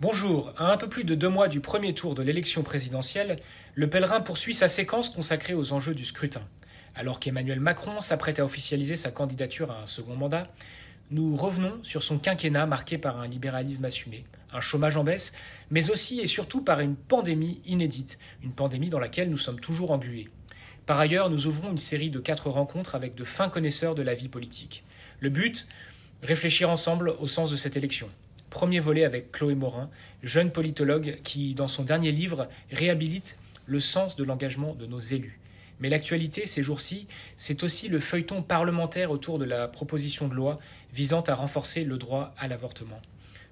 Bonjour, à un peu plus de 2 mois du premier tour de l'élection présidentielle, le pèlerin poursuit sa séquence consacrée aux enjeux du scrutin. Alors qu'Emmanuel Macron s'apprête à officialiser sa candidature à un second mandat, nous revenons sur son quinquennat marqué par un libéralisme assumé, un chômage en baisse, mais aussi et surtout par une pandémie inédite, une pandémie dans laquelle nous sommes toujours englués. Par ailleurs, nous ouvrons une série de 4 rencontres avec de fins connaisseurs de la vie politique. Le but, réfléchir ensemble au sens de cette élection. Premier volet avec Chloé Morin, jeune politologue qui, dans son dernier livre, réhabilite le sens de l'engagement de nos élus. Mais l'actualité, ces jours-ci, c'est aussi le feuilleton parlementaire autour de la proposition de loi visant à renforcer le droit à l'avortement.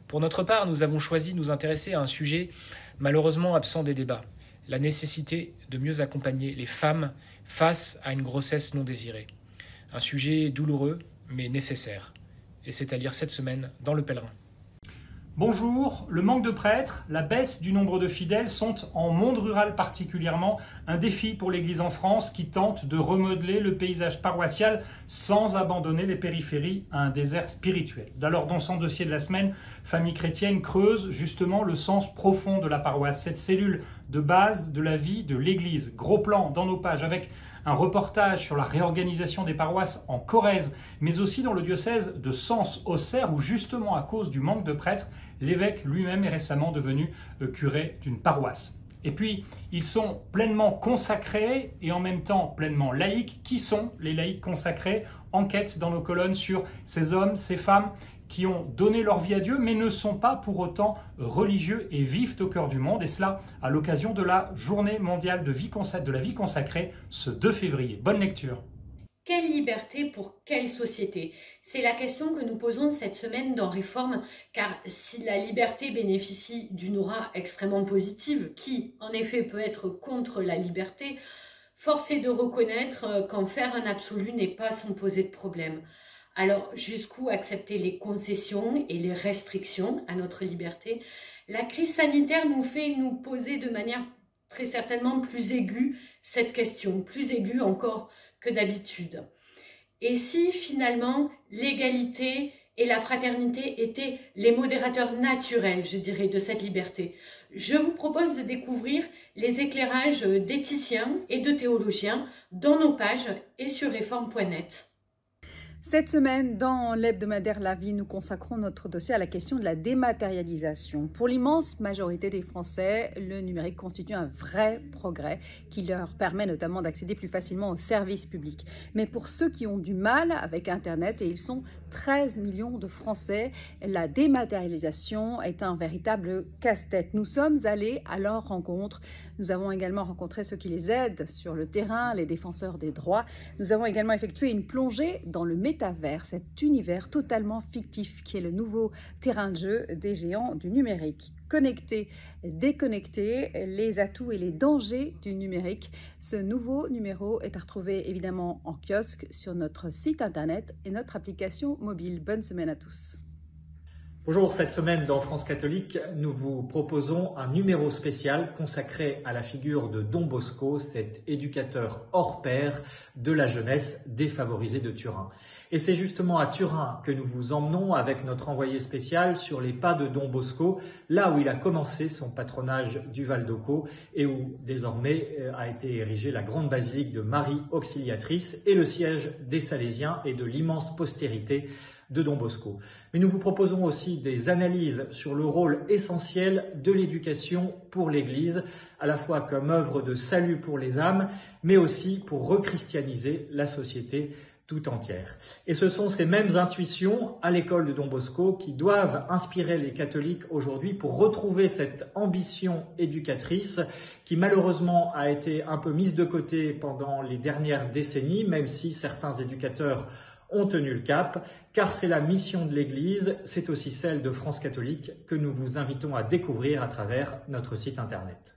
Pour notre part, nous avons choisi de nous intéresser à un sujet malheureusement absent des débats, la nécessité de mieux accompagner les femmes face à une grossesse non désirée. Un sujet douloureux, mais nécessaire. Et c'est à lire cette semaine dans Le Pèlerin. Bonjour, le manque de prêtres, la baisse du nombre de fidèles sont, en monde rural particulièrement, un défi pour l'Église en France qui tente de remodeler le paysage paroissial sans abandonner les périphéries à un désert spirituel. Alors dans son dossier de la semaine, Famille chrétienne creuse justement le sens profond de la paroisse, cette cellule de base de la vie de l'Église. Gros plan dans nos pages avec un reportage sur la réorganisation des paroisses en Corrèze, mais aussi dans le diocèse de Sens-Auxerre où justement à cause du manque de prêtres, l'évêque lui-même est récemment devenu curé d'une paroisse. Et puis, ils sont pleinement consacrés et en même temps pleinement laïcs. Qui sont les laïcs consacrés? Enquête dans nos colonnes sur ces hommes, ces femmes qui ont donné leur vie à Dieu, mais ne sont pas pour autant religieux et vivent au cœur du monde. Et cela à l'occasion de la Journée mondiale de la vie consacrée, ce 2 février. Bonne lecture. Quelle liberté pour quelle société? C'est la question que nous posons cette semaine dans Réforme, car si la liberté bénéficie d'une aura extrêmement positive, qui en effet peut être contre la liberté, force est de reconnaître qu'en faire un absolu n'est pas sans poser de problème. Alors, jusqu'où accepter les concessions et les restrictions à notre liberté? La crise sanitaire nous fait nous poser de manière très certainement plus aiguë cette question, plus aiguë encore que d'habitude. Et si finalement l'égalité et la fraternité étaient les modérateurs naturels, je dirais, de cette liberté? Je vous propose de découvrir les éclairages d'éthiciens et de théologiens dans nos pages et sur réforme.net. Cette semaine, dans l'hebdomadaire La Vie, nous consacrons notre dossier à la question de la dématérialisation. Pour l'immense majorité des Français, le numérique constitue un vrai progrès qui leur permet notamment d'accéder plus facilement aux services publics. Mais pour ceux qui ont du mal avec Internet, et ils sont 13 millions de Français, la dématérialisation est un véritable casse-tête. Nous sommes allés à leur rencontre. Nous avons également rencontré ceux qui les aident sur le terrain, les défenseurs des droits. Nous avons également effectué une plongée dans le métavers, cet univers totalement fictif qui est le nouveau terrain de jeu des géants du numérique. Connecter, déconnecter, les atouts et les dangers du numérique. Ce nouveau numéro est à retrouver évidemment en kiosque sur notre site internet et notre application mobile. Bonne semaine à tous. Bonjour, cette semaine dans France Catholique, nous vous proposons un numéro spécial consacré à la figure de Don Bosco, cet éducateur hors pair de la jeunesse défavorisée de Turin. Et c'est justement à Turin que nous vous emmenons avec notre envoyé spécial sur les pas de Don Bosco, là où il a commencé son patronage du Val d'Occo et où désormais a été érigée la grande basilique de Marie Auxiliatrice et le siège des Salésiens et de l'immense postérité de Don Bosco. Mais nous vous proposons aussi des analyses sur le rôle essentiel de l'éducation pour l'Église, à la fois comme œuvre de salut pour les âmes, mais aussi pour rechristianiser la société tout entière. Et ce sont ces mêmes intuitions à l'école de Don Bosco qui doivent inspirer les catholiques aujourd'hui pour retrouver cette ambition éducatrice qui malheureusement a été un peu mise de côté pendant les dernières décennies, même si certains éducateurs ont tenu le cap, car c'est la mission de l'Église, c'est aussi celle de France Catholique que nous vous invitons à découvrir à travers notre site internet.